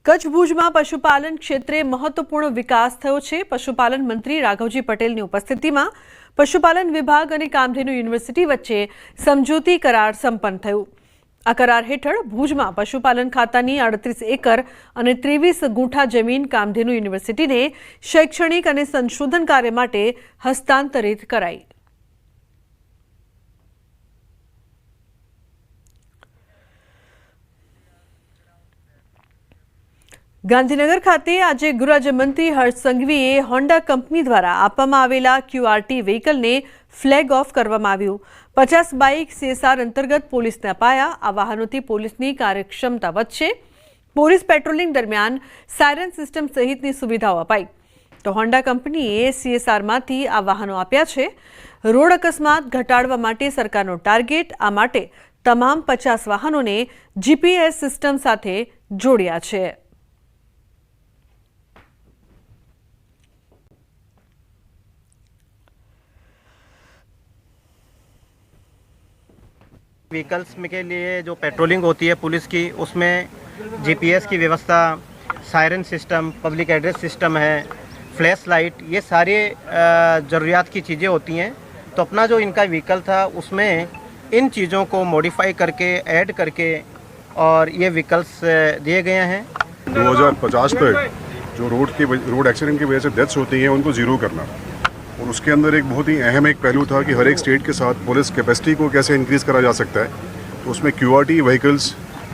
કચ્છ ભુજમાં પશુપાલન ક્ષેત્રે મહત્વપૂર્ણ વિકાસ થયો છે। પશુપાલન મંત્રી રાઘવજી પટેલની ઉપસ્થિતિમાં પશુપાલન વિભાગ અને કામધેનુ યુનિવર્સિટી વચ્ચે સમજૂતી કરાર સંપન્ન થયું। આ કરાર હેઠળ ભુજમાં પશુપાલન ખાતાની 38 એકર અને 23 ગુંઠા જમીન કામધેનુ યુનિવર્સિટીને શૈક્ષણિક અને સંશોધન કાર્ય માટે હસ્તાંતરિત કરાઈ। ગાંધીનગર ખાતે આજે ગૃહરાજ્યમંત્રી હર્ષ સંઘવીએ હોન્ડા કંપની દ્વારા આપવામાં આવેલા QRT વ્હીકલને ફ્લેગ ઓફ કરવામાં આવ્યું। 50 બાઇક CSR અંતર્ગત પોલીસને અપાયા। આ વાહનોથી પોલીસની કાર્યક્ષમતા વધશે। પોલીસ પેટ્રોલિંગ દરમિયાન સાયરન સિસ્ટમ સહિતની સુવિધાઓ અપાઈ। તો હોન્ડા કંપનીએ CSRમાંથી આ વાહનો આપ્યા છે। રોડ અકસ્માત ઘટાડવા માટે સરકારનો ટાર્ગેટ। આ માટે તમામ 50 વાહનોને GPS સિસ્ટમ સાથે જોડ્યા છે। व्हीकल्स के लिए जो पेट्रोलिंग होती है पुलिस की, उसमें GPS की व्यवस्था, siren system, public address system है, फ्लैश लाइट, ये सारे ज़रूरियात की चीज़ें होती हैं। तो अपना जो इनका व्हीकल था उसमें इन चीज़ों को मॉडिफाई करके ऐड करके और ये व्हीकल्स दिए गए हैं। 2050 तक जो रोड एक्सीडेंट की वजह से डेथ्स होती हैं उनको ज़ीरो करना, और उसके अंदर एक बहुत ही अहम एक पहलू था कि हर एक स्टेट के साथ पुलिस कैपेसिटी को कैसे इंक्रीज़ करा जा सकता है। तो उसमें QRT व्हीकल्स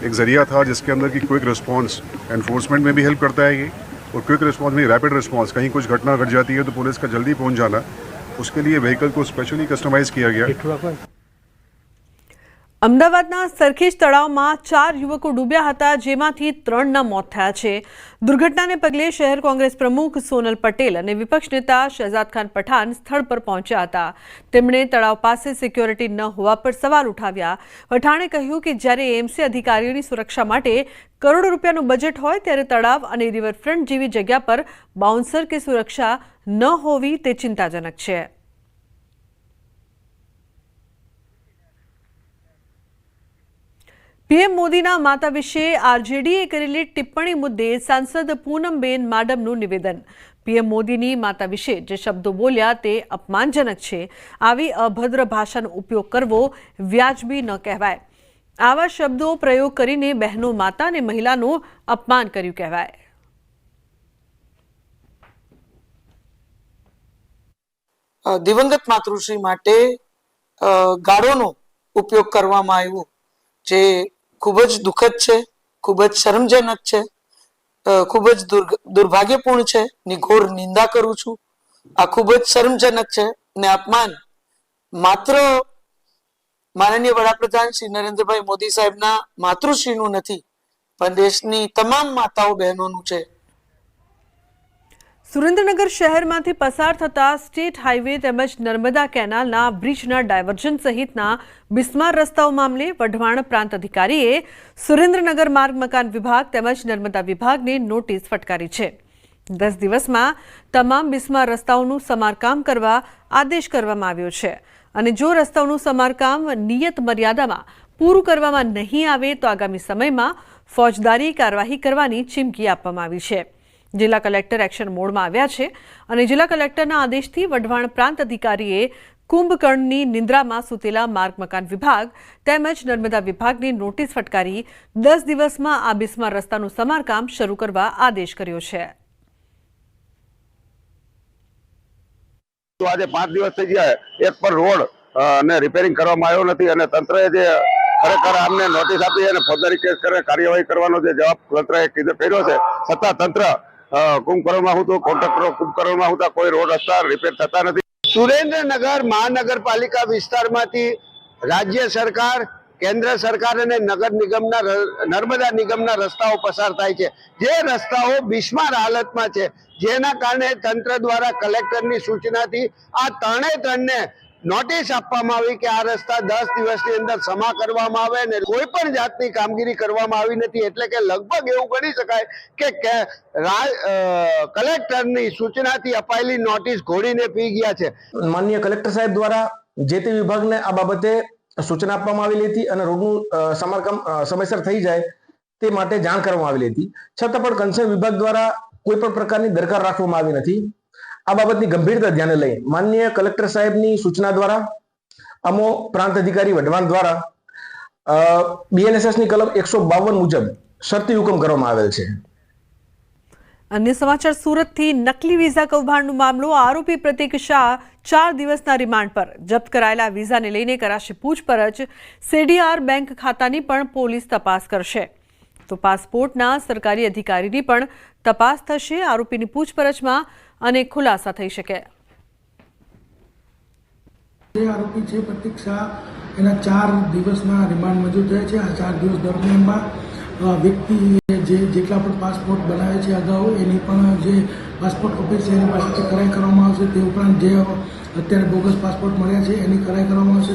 एक ज़रिया था जिसके अंदर की क्विक रिस्पांस एनफोर्समेंट में भी हेल्प करता है ये, और क्विक रिस्पांस में रैपिड रिस्पांस, कहीं कुछ घटना घट जाती है तो पुलिस का जल्दी पहुंच जाना, उसके लिए व्हीकल को स्पेशली कस्टमाइज़ किया गया। અમદાવાદના સરખેજ તળાવમાં 4 યુવકો ડૂબ્યા હતા, જેમાંથી 3ના મોત થયા છે। દુર્ઘટનાને પગલે શહેર કોંગ્રેસ પ્રમુખ સોનલ પટેલ અને વિપક્ષ નેતા શહજાદ ખાન પઠાણ સ્થળ પર પહોંચ્યા હતા। તેમણે તળાવ પાસે સિક્યોરિટી ન હોવા પર સવાલ ઉઠાવ્યા। પઠાણે કહ્યું કે જ્યારે AMC અધિકારીઓની સુરક્ષા માટે કરોડો રૂપિયાનું બજેટ હોય ત્યારે તળાવ અને રિવરફ્રન્ટ જેવી જગ્યા પર બાઉન્સર કે સુરક્ષા ન હોવી તે ચિંતાજનક છે। PM મોદીના માતા વિશે RJDએ કરેલી ટિપ્પણી મુદ્દે સાંસદ પૂનમબેન માડમનું નિવેદન। PM મોદીની માતા વિશે જે શબ્દો બોલ્યા તે અપમાનજનક છે। આવી અભદ્ર ભાષાનો ઉપયોગ કરવો વ્યાજબી ન કહેવાય। આવા શબ્દો પ્રયોગ કરીને બહેનો, માતા અને મહિલાનું અપમાન કર્યું કહેવાય। દિવંગત માતૃશ્રી માટે ગાળોનો ઉપયોગ કરવામાં આવ્યો જે ખૂબ જ દુઃખદ છે, ખૂબ જ શરમજનક છે, ખૂબ જ દુર્ભાગ્યપૂર્ણ છે। ની ઘોર નિંદા કરું છું। આ ખૂબ જ શરમજનક છે ને અપમાન માત્ર માનનીય વડાપ્રધાન શ્રી નરેન્દ્રભાઈ મોદી સાહેબના માતૃશ્રીનું નથી, પણ દેશની તમામ માતાઓ બહેનોનું છે। સુરેન્દ્રનગર શહેરમાંથી પસાર થતા સ્ટેટ હાઈવે તેમજ નર્મદા કેનાલના બ્રિજના ડાયવર્ઝન સહિતના બિસ્માર રસ્તાઓ મામલે વઢવાણ પ્રાંત અધિકારીએ સુરેન્દ્રનગર માર્ગ મકાન વિભાગ તેમજ નર્મદા વિભાગને નોટિસ ફટકારી છે। 10 દિવસમાં તમામ બિસ્માર રસ્તાઓનું સમારકામ કરવા આદેશ કરવામાં આવ્યો છે, અને જો રસ્તાઓનું સમારકામ નિયત મર્યાદામાં પૂરું કરવામાં નહીં આવે તો આગામી સમયમાં ફોજદારી કાર્યવાહી કરવાની ચીમકી આપવામાં આવી છે। જિલ્લા કલેક્ટર એક્શન મોડમાં આવ્યા છે, અને જિલ્લા કલેક્ટરના આદેશથી વઢવાણ પ્રાંત અધિકારીએ કુંભકર્ણની નિંદ્રામાં સૂતેલા માર્ગ મકાન વિભાગ તેમજ નર્મદા વિભાગની નોટિસ ફટકારી 10 દિવસમાં આ બિસ્માર રસ્તાનું સમારકામ શરૂ કરવા આદેશ કર્યો છે। આજે 5 દિવસ થઈ ગયા, એક પર રોડ અને રિપેરિંગ કરવામાં આવ્યો નથી, અને તંત્રએ જે ખરેખર આમને નોટિસ આપી અને ફોજદારી કેસ કરે કાર્યવાહી કરવાનો જે જવાબ તંત્રએ કર્યો છે, છતાં તંત્ર કુંભકર્ણમાં હું તો કોન્ટ્રાક્ટરો કુંભકર્ણમાં હું કોઈ રોડ રસ્તા રિપેર થતા નથી। સુરેન્દ્રનગર મહાનગરપાલિકા વિસ્તારમાંથી રાજ્ય સરકાર, કેન્દ્ર સરકાર અને નગર નિગમના નર્મદા નિગમના રસ્તાઓ પસાર થાય છે, જે રસ્તાઓ બિસ્માર હાલતમાં છે, જેના કારણે તંત્ર દ્વારા કલેક્ટરની સૂચનાથી આ ત્રણને નોટિસ આપવામાં આવી કે આ રસ્તા 10 દિવસની અંદર સમા કરવામાં આવે, અને કોઈ પણ જાતની કામગીરી કરવામાં આવી નથી। એટલે કે લગભગ એવું ગણી શકાય કે કલેક્ટરની સૂચનાથી અપાયેલી નોટિસ ઘોડીને પી ગયા છે। માનનીય કલેક્ટર સાહેબ દ્વારા જે તે વિભાગને આ બાબતે સૂચના આપવામાં આવેલી હતી, અને રોડનું સમારકામ સમયસર થઈ જાય તે માટે જાણ કરવામાં આવેલી હતી, છતાં પણ કન્સર્ન વિભાગ દ્વારા કોઈ પણ પ્રકારની દરકાર રાખવામાં આવી નથી. આ બાબતની ગંભીરતા ધ્યાને લઈ માનનીય કલેક્ટર સાહેબની સૂચના દ્વારા અમો પ્રાંત અધિકારી વઢવાણ દ્વારા BNSS ની કલમ 152 મુજબ શરતી હુકમ કરવામાં આવેલ છે. અન્ય સમાચાર સુરતથી નકલી વિઝા કૌભાંડનો મામલો. આરોપી પ્રતીક શાહ 4 દિવસના રિમાન્ડ પર. જપ્ત કરાયેલા વિઝાને લઈને કરાશે પૂછપરછ. CDR બેંક ખાતાની પણ પોલીસ તપાસ કરશે. તો પાસપોર્ટના સરકારી અધિકારીની પણ તપાસ થશે. આરોપીની પૂછપરછમાં અનેક ખુલાસા થઈ શકે. આરોપી છે પ્રતીક શાહ, એના 4 દિવસના રિમાન્ડ મંજૂર થયા છે. આ 4 દિવસ દરમિયાનમાં વ્યક્તિએ જેટલા પણ પાસપોર્ટ બનાવે છે અગાઉ એની પણ જે પાસપોર્ટ ઓફિસ છે એની પાસેથી કરાઈ કરવામાં આવશે. તે ઉપરાંત જે અત્યારે બોગસ પાસપોર્ટ મળ્યા છે એની કરાઈ કરવામાં આવશે.